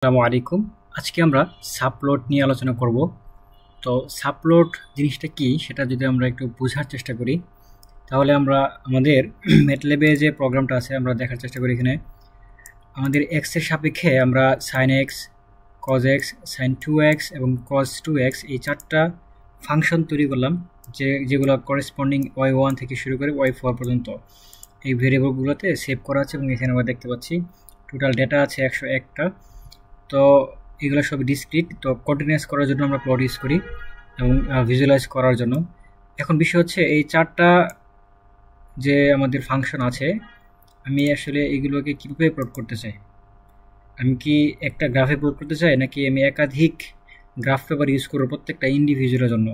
আসসালামু আলাইকুম। আজকে আমরা সাবপ্লট নিয়ে আলোচনা করব। তো সাবপ্লট জিনিসটা কি সেটা যদি আমরা একটু বোঝার চেষ্টা করি তাহলে আমরা আমাদের ম্যাটল্যাবে যে প্রোগ্রামটা আছে আমরা দেখার চেষ্টা করি। এখানে আমাদের এক্স এর সাপেক্ষে আমরা sine x, cos x, sine 2x এবং কজ 2x এই চারটা ফাংশন তৈরি করলাম যেগুলো করেসপন্ডিং y1 থেকে শুরু করে y4 পর্যন্ত এই ভেরিয়েবলগুলোতে সেভ করা আছে এবং এখানে আমরা দেখতে পাচ্ছি টোটাল ডেটা আছে 101টা। তো এগুলো সব ডিসক্রিট। তো কন্টিনিউয়াস করার জন্য আমরা প্লট ইউজ করি এবং ভিজুয়ালাইজ করার জন্য। এখন বিষয় হচ্ছে এই চারটা যে আমাদের ফাংশন আছে আমি আসলে এগুলোকে কীভাবে প্লট করতে চাই। আমি কি একটা গ্রাফে প্লট করতে চাই নাকি আমি একাধিক গ্রাফ পেপার ইউজ করবো প্রত্যেকটা ইন্ডিভিজুয়ালের জন্য।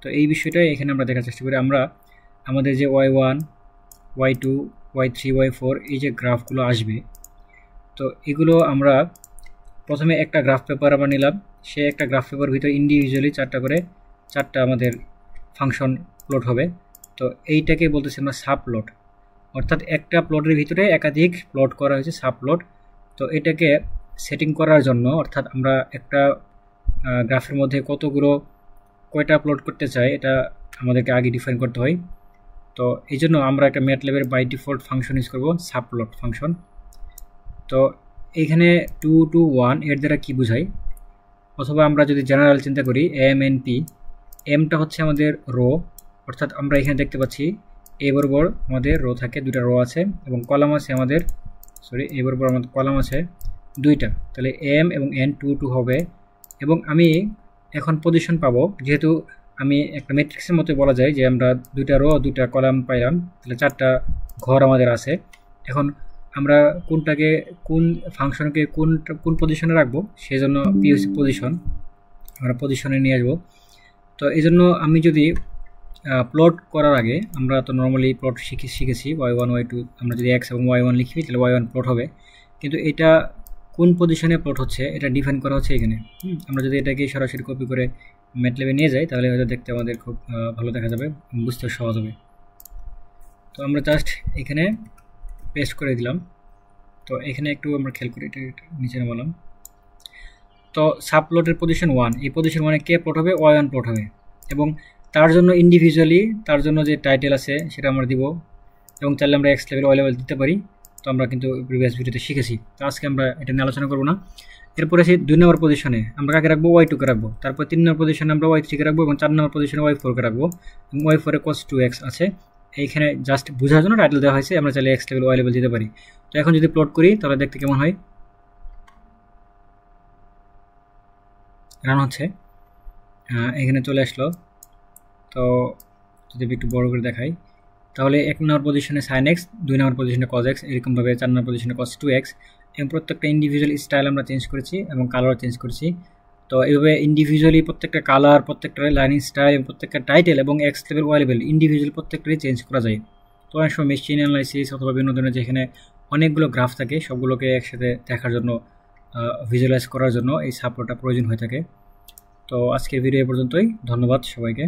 তো এই বিষয়টাই এখানে আমরা দেখার চেষ্টা করি। আমরা আমাদের যে y1, y2, y3, y4 এই যে গ্রাফগুলো আসবে তো এগুলো আমরা প্রথমে একটা গ্রাফ পেপার আমরা নিলাম। সে একটা গ্রাফ পেপার ভিতরে ইন্ডিভিজুয়ালি চারটা আমাদের ফাংশন প্লট হবে। তো এইটাকে বলতেছি আমরা সাবপ্লট, অর্থাৎ একটা প্লটের ভিতরে একাধিক প্লট করা হয়েছে সাবপ্লট। তো এটাকে সেটিং করার জন্য অর্থাৎ আমরা একটা গ্রাফের মধ্যে কয়টা প্লট করতে চাই এটা আমাদেরকে আগে ডিফাইন করতে হয়। তো এই জন্য আমরা একটা ম্যাটল্যাবের বাই ডিফল্ট ফাংশন ইউজ করব, সাবপ্লট ফাংশন। তো এইখানে 2 to 1 এর দ্বারা কি বোঝায়, অথবা আমরা যদি জেনারেল চিন্তা করি MNP, এমটা হচ্ছে আমাদের রো, অর্থাৎ আমরা এখানে দেখতে পাচ্ছি এ বরাবর আমাদের রো থাকে, দুটা রো আছে এবং কলাম আছে আমাদের, এ বরাবর আমাদের কলাম আছে দুইটা। তাহলে এম এবং এন 2 2 হবে এবং আমি এখন পজিশন পাবো, যেহেতু আমি একটা ম্যাট্রিক্সের মতো বলা যায় যে আমরা দুইটা রো দুইটা কলাম পাইলাম, তাহলে চারটা ঘর আমাদের আছে। এখন আমরা কোন ফাংশনকে কোন পজিশনে রাখবো সেই জন্য পিওসি পজিশন আমরা পজিশনে নিয়ে আসবো। তো এই জন্য আমি যদি প্লট করার আগে আমরা তো নর্মালি প্লট শিখেছি y1 y2, আমরা যদি x এবং y1 লিখি তাহলে y1 প্লট হবে, কিন্তু এটা কোন পজিশনে প্লট হচ্ছে এটা ডিফাইন করা হচ্ছে এখানে। আমরা যদি এটাকে সরাসরি কপি করে ম্যাটল্যাবে নিয়ে যাই তাহলে হয়তো দেখতে আমাদের খুব ভালো দেখা যাবে, বুঝতে সহজ হবে। তো আমরা জাস্ট এখানে পেস্ট করে দিলাম। তো এখানে একটু আমরা খেয়াল করি, এটা নিচে নামালাম। তো সাবপ্লটের পজিশন 1, এই পজিশন 1-এ কে প্লট হবে, y1 প্লট হবে এবং তার জন্য ইন্ডিভিজুয়ালি তার জন্য যে টাইটেল আছে সেটা আমরা দিব এবং চাইলে আমরা এক্স লেভেল, ওয়াই লেভেল দিতে পারি। তো আমরা কিন্তু প্রিভিয়াস ভিডিওতে শিখেছি, তো আজকে আমরা এটা নিয়ে আলোচনা করবো না। এরপরে সেই 2 নম্বর পজিশনে আমরা কাকে রাখবো, y2 কে রাখবো, তারপর 3 নম্বর পজিশনে আমরা y3 কে রাখবো এবং 4 নম্বর পজিশনে y4 কে রাখবো এবং y4-এ cos 2x আছে। এইখানে জাস্ট বোঝার জন্য টাইটেল দেওয়া হয়েছে, আমরা চাইলে এক্স লেভেল, ওয়াই লেভেল দিতে পারি। তো এখন যদি প্লট করি তাহলে দেখতে কেমন হয়, রান হচ্ছে, এখানে চলে আসলো। তো যদি একটু বড় করে দেখাই তাহলে 1 নম্বর পজিশনে সাইন এক্স, 2 নম্বর পজিশনে কজ এক্স, এরকমভাবে 4 নম্বর পজিশনে cos 2x এবং প্রত্যেকটা ইন্ডিভিজুয়াল স্টাইল আমরা চেঞ্জ করেছি এবং কালার চেঞ্জ করেছি। তো এইভাবে ইন্ডিভিজুয়ালি প্রত্যেকটা কালার, প্রত্যেকটা লাইনিং স্টাইল এবং প্রত্যেকটা টাইটেল এবং x level, y level individual প্রত্যেকটাই চেঞ্জ করা যায়। তো অনেক সময় মেশিন অ্যানালাইসিস অথবা বিভিন্ন ধরনের যেখানে অনেকগুলো গ্রাফ থাকে সবগুলোকে একসাথে দেখার জন্য, ভিজুয়ালাইজ করার জন্য এই সাপোর্টটা প্রয়োজন হয়ে থাকে। তো আজকের ভিডিও এ পর্যন্তই, ধন্যবাদ সবাইকে।